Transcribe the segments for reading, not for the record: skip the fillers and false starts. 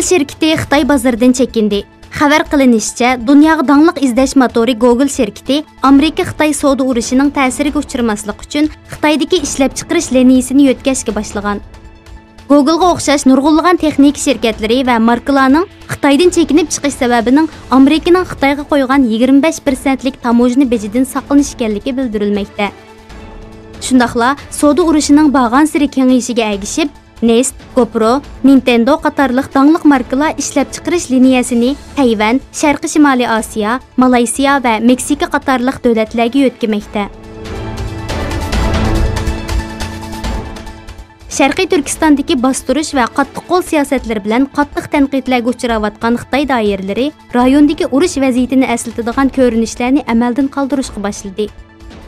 Google şirketi Xitoy bozoridan chekindi. Xabar qilinishicha, dunyoga dangliq izlash motori Google şirketi Amerika-Xitoy savdo urushining ta'siriga uchramaslik uchun Xitoydagi ishlab chiqarish liniyasini yo'tkashga boshlagan. Google'ga o'xshash nurg'unlagan texnik shirkatlari va markalarning Xitoydan chekinib chiqish sababining Amerikaning Xitoyga qo'ygan 25%lik tamojni bejidan saqlanish ekanligi bildirilmoqda. Shundaqla, savdo urushining bag'an siri kengayishiga ergishib, Nest, GoPro, Nintendo qatorliq dangliq markalar ishlab chiqarish liniyasini Tayvan, Sharqi Shimoliy Osiyo, Malayziya va Meksika qatorliq davlatlarga yo'tkamoqda. Sharqiy Turkistondagi bostirish va qattiq qo'l siyosatlari bilan qattiq tanqidlarga uchrayotgan Xitoy doiralari rayondagi urush vaziyatini eslatadigan ko'rinishlarni amaldan qoldirishga boshladi.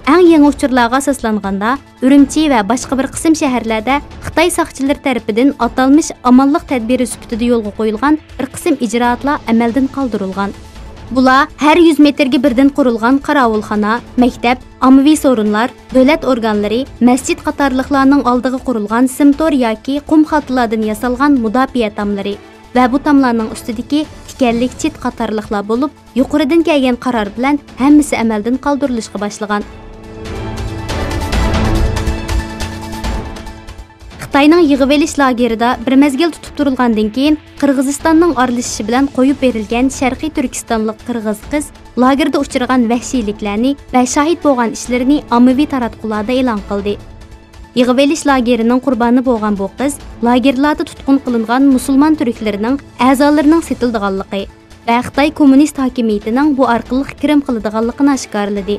Eng yangi uchurlarga asoslanganda, Urumchi va boshqa bir qism shaharlarda Xitoy soqchilari tomonidan atalmish amonlik tadbiri sifatida yo'lga qo'yilgan bir qism ijroatlar amaldan qoldirilgan. Bular har 100 metrga birdan qurilgan qarovulxona, maktab, ommaviy so'rinlar, davlat organlari, masjid qatorliqlarning oldiga qurilgan simtor yoki qum xaltalardan yasalgan mudofaa tomlari va bu tomlarning ustidagi tikanlik chit qatorliqlar bo'lib, yuqoridan kelgan qaror bilan hammasi amaldan qoldirilishga boshlagan. Xitoyning yig'ivelish lagerida bir mezgil tutib turilgandan keyin Qirg'izistonning aralashishi bilan qo'yib berilgan Sharqiy Turkistonlik qirg'iz qiz lagerda uchragan vahshiyliklarni va shahid bo'lgan ishlarini ommaviy taratqularda e'lon qildi. Yig'ivelish lagerining qurboni bo'lgan bu qiz lagerlarda tutqun qilingan musulmon turklarining a'zolarining setildiganligi va Xitoy kommunist hokimiyatining bu orqali kirim qiladiganligini oshkorladi.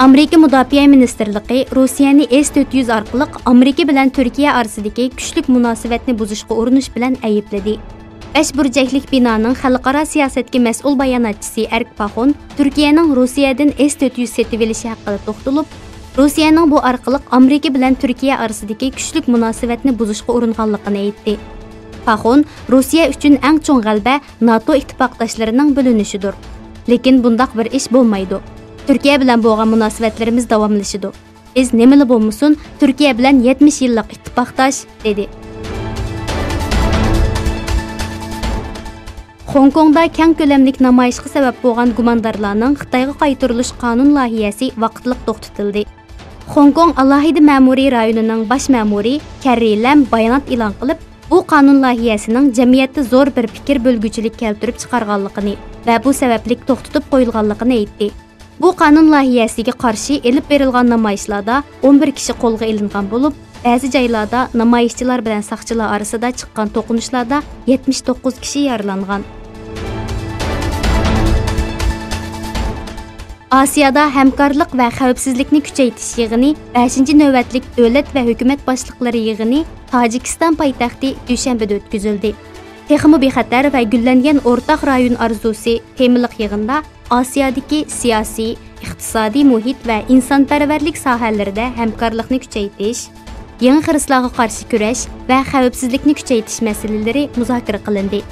Amerika Mudofaa Ministerligi Rossiyani S-400 orqali Amerika bilan Turkiya orasidagi kuchlik munosabatni buzishga urinish bilan aybladi. 5 burchaklik binoning xalqaro siyosatga mas'ul bayonotchisi Erik Turkiyaning Rossiyadan S-400 setib olishi haqida to'xtalib, Rossiyaning bu orqali Amerika bilan Turkiya orasidagi kuchlik munosabatni buzishga uringanligini aytdi. Rossiya uchun eng chong g'alaba NATO ittifoqdoshlarining bo'linishidir. Lekin bundaq bir ish bo'lmaydi. Türkiye bilan bo'lgan munosabatlarimiz davomlashadi. Biz nimali bo'lmasin, Türkiye bilan 70 yillik ittifoqdosh, dedi. Hong Kongda keng ko'lamlik namoyishga sabab bo'lgan gumondorlarning Xitoyga qaytarilish qonun loyihasi vaqtliq to'xtatildi. Hong Kong alohida ma'muriy rayonining bosh ma'muri Carrie Lam bayonot e'lon qilib, bu qonun loyihasining jamiyatda zo'r bir fikr bo'lguchilik keltirib chiqarganligini va bu sababli to'xtatib qo'yilganligini aytdi. Bu qonun loyihasiga qarshi elib berilgan namoyishlarda 11 kishi qo'lga ilingan bo'lib, ba'zi joylarda namoyishchilar bilan saqchilar orasida chiqqan to'qinishlarda 79 kishi yaralangan. Osiyoda hamkorlik va xavfsizlikni kuchaytirish yig'ini 5-navbatlik davlat va hukumat boshliqlari yig'ini Tojikiston poytaxti Dushanbeda o'tkazildi. Texmi bexatar va gullangan o'rtaq rayon orzusi temiliq yig'inda Osiyodagi siyosiy, iqtisodiy muhit va insonparvarlik sohalarida hamkorlikni kuchaytirish, yangi xiristlarga qarshi kurash va xavfsizlikni kuchaytirish masalalari muzokara qilindi.